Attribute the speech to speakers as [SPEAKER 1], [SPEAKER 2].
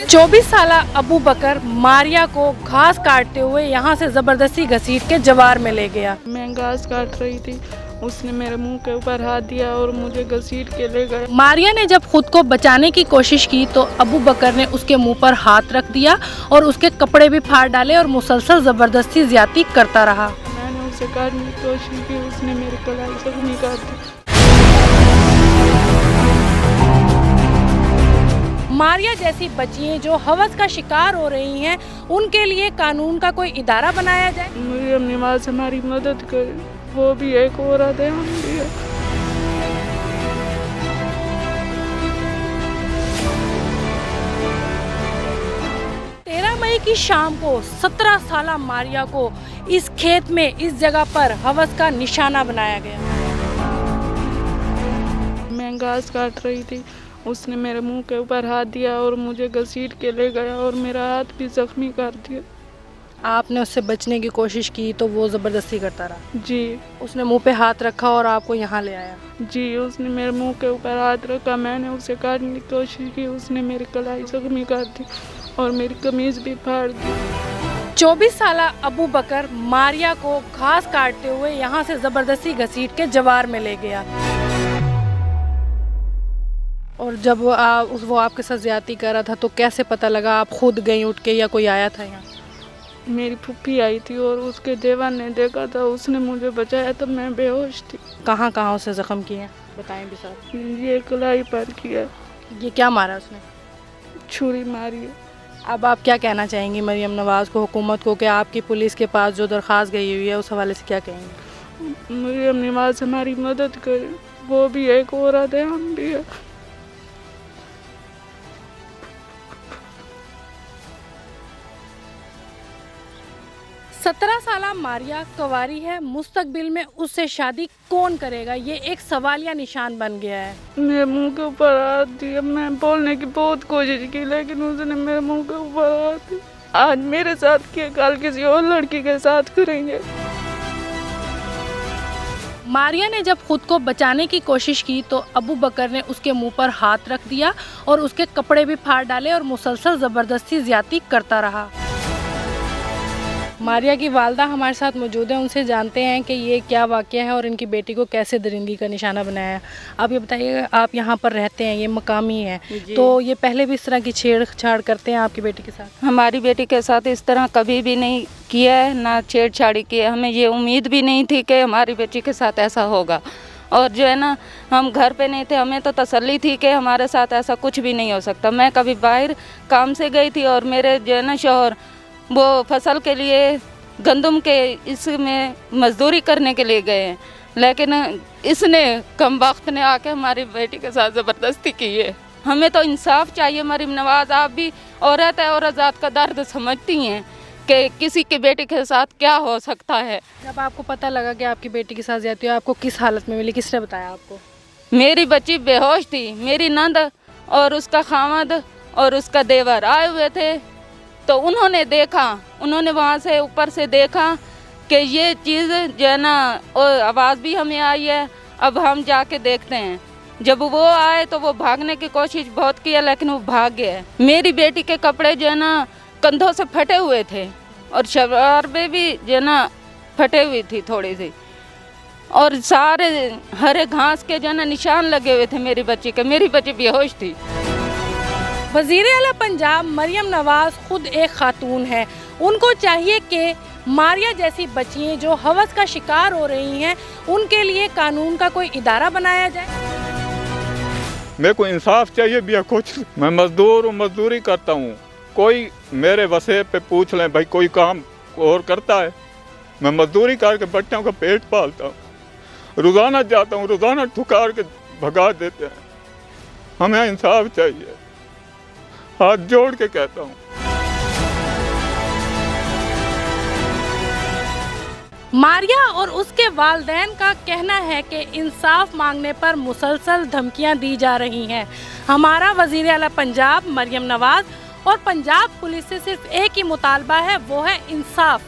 [SPEAKER 1] 24 साल अबू बकर मारिया को घास काटते हुए यहाँ से जबरदस्ती घसीट के जवार में ले गया।
[SPEAKER 2] मैं घास काट रही थी, उसने मेरे मुंह के ऊपर हाथ दिया और मुझे घसीट के ले गया।
[SPEAKER 1] मारिया ने जब खुद को बचाने की कोशिश की तो अबू बकर ने उसके मुंह पर हाथ रख दिया और उसके कपड़े भी फाड़ डाले और मुसलसल जबरदस्ती ज्यादती करता रहा।
[SPEAKER 2] मैंने उसे काटने की कोशिश की, उसने मेरी कलाई जख्मी कर दी।
[SPEAKER 1] मारिया जैसी बच्चियां जो हवस का शिकार हो रही हैं, उनके लिए कानून का कोई इदारा बनाया जाए।
[SPEAKER 2] मरियम नवाज हमारी मदद करे, वो भी एक औरत है, हम भी है।
[SPEAKER 1] मई की शाम को 17 साल मारिया को इस खेत में इस जगह पर हवस का निशाना बनाया गया।
[SPEAKER 2] मैं घास काट रही थी, उसने मेरे मुंह के ऊपर हाथ दिया और मुझे घसीट के ले गया और मेरा हाथ भी जख्मी कर दिया।
[SPEAKER 1] आपने उससे बचने की कोशिश की तो वो ज़बरदस्ती करता रहा?
[SPEAKER 2] जी।
[SPEAKER 1] उसने मुंह पे हाथ रखा और आपको यहाँ ले आया?
[SPEAKER 2] जी, उसने मेरे मुंह के ऊपर हाथ रखा, मैंने उसे काटने की कोशिश की, उसने मेरी कलाई जख्मी कर दी और मेरी कमीज भी फाड़ दी।
[SPEAKER 1] 24 साल अबू बकर मारिया को घास काटते हुए यहाँ से ज़बरदस्ती घसीट के जवार में ले गया। और जब वो आपके साथ ज्यादती कर रहा था तो कैसे पता लगा? आप खुद गई उठ के या कोई आया था यहाँ?
[SPEAKER 2] मेरी फूफी आई थी और उसके देवर ने देखा था, उसने मुझे बचाया, तब मैं बेहोश थी।
[SPEAKER 1] कहाँ कहाँ उसे जख्म किए बताएं भी साहब।
[SPEAKER 2] ये कलाई पर किया।
[SPEAKER 1] ये क्या मारा उसने?
[SPEAKER 2] छुरी मारी है।
[SPEAKER 1] अब आप क्या कहना चाहेंगी मरियम नवाज को, हुकूमत को, कि आपकी पुलिस के पास जो दरख्वास्त गई हुई है उस हवाले से क्या कहेंगे?
[SPEAKER 2] मरियम नवाज हमारी मदद करे, वो भी एक औरत है, हम भी है।
[SPEAKER 1] सत्रह साल मारिया कुंवारी है, मुस्तकबिल में उससे शादी कौन करेगा, ये एक सवालिया निशान बन गया है।
[SPEAKER 2] मेरे मुंह के ऊपर हाथ दिया, मैं बोलने की बहुत कोशिश की लेकिन उसने मेरे मुंह के ऊपर हाथ दिया। आज मेरे साथ किया, कल किसी और लड़की के साथ करेंगे।
[SPEAKER 1] मारिया ने जब खुद को बचाने की कोशिश की तो अबू बकर ने उसके मुंह पर हाथ रख दिया और उसके कपड़े भी फाड़ डाले और मुसलसल जबरदस्ती ज्यादती करता रहा। मारिया की वालदा हमारे साथ मौजूद है, उनसे जानते हैं कि ये क्या वाक़या है और इनकी बेटी को कैसे दरिंदगी का निशाना बनाया है। आप ये बताइएगा, आप यहाँ पर रहते हैं, ये मकामी है, तो ये पहले भी इस तरह की छेड़छाड़ करते हैं आपकी बेटी के साथ?
[SPEAKER 3] हमारी बेटी के साथ इस तरह कभी भी नहीं किया है, ना छेड़छाड़ी की है। हमें ये उम्मीद भी नहीं थी कि हमारी बेटी के साथ ऐसा होगा। और जो है ना, हम घर पे नहीं थे, हमें तो तसल्ली थी कि हमारे साथ ऐसा कुछ भी नहीं हो सकता। मैं कभी बाहर काम से गई थी और मेरे जो है ना शौहर वो फसल के लिए गंदम के इसमें मजदूरी करने के लिए गए हैं, लेकिन इसने कम वक्त ने आके हमारी बेटी के साथ ज़बरदस्ती की है। हमें तो इंसाफ चाहिए। मरियम नवाज, आप भी औरत है और आज़ाद का दर्द समझती हैं कि किसी की बेटी के साथ क्या हो सकता है।
[SPEAKER 1] जब आपको पता लगा कि आपकी बेटी के साथ ज्यादती हुई, आपको किस हालत में मिली, किसने बताया आपको?
[SPEAKER 3] मेरी बच्ची बेहोश थी, मेरी नंद और उसका खामद और उसका देवर आए हुए थे, तो उन्होंने देखा, उन्होंने वहाँ से ऊपर से देखा कि ये चीज़ जो है ना, और आवाज़ भी हमें आई है। अब हम जाके देखते हैं। जब वो आए तो वो भागने की कोशिश बहुत की है, लेकिन वो भाग गए। मेरी बेटी के कपड़े जो है ना कंधों से फटे हुए थे और शलवार भी जो है ना फटे हुई थी थोड़ी सी, और सारे हरे घास के जो है ना निशान लगे हुए थे मेरी बच्ची के। मेरी बच्ची बेहोश थी।
[SPEAKER 1] वज़ीर आला पंजाब मरियम नवाज खुद एक खातून है, उनको चाहिए कि मारिया जैसी बच्चियां जो हवस का शिकार हो रही हैं, उनके लिए कानून का कोई इदारा बनाया जाए।
[SPEAKER 4] मेरे को इंसाफ चाहिए भैया कुछ। मैं मजदूर हूँ, मजदूरी करता हूँ। कोई मेरे वसे पे पूछ लें भाई कोई काम और करता है? मैं मजदूरी करके बच्चों का पेट पालता हूँ, रोज़ाना जाता हूँ, रोज़ाना ठुकार के भगा देते हैं। हमें इंसाफ चाहिए, हाथ जोड़ के कहता हूँ।
[SPEAKER 1] मारिया और उसके वालिदैन का कहना है कि इंसाफ मांगने पर मुसलसल धमकियां दी जा रही हैं। हमारा वज़ीर आला पंजाब मरियम नवाज और पंजाब पुलिस से सिर्फ एक ही मुतालबा है, वो है इंसाफ।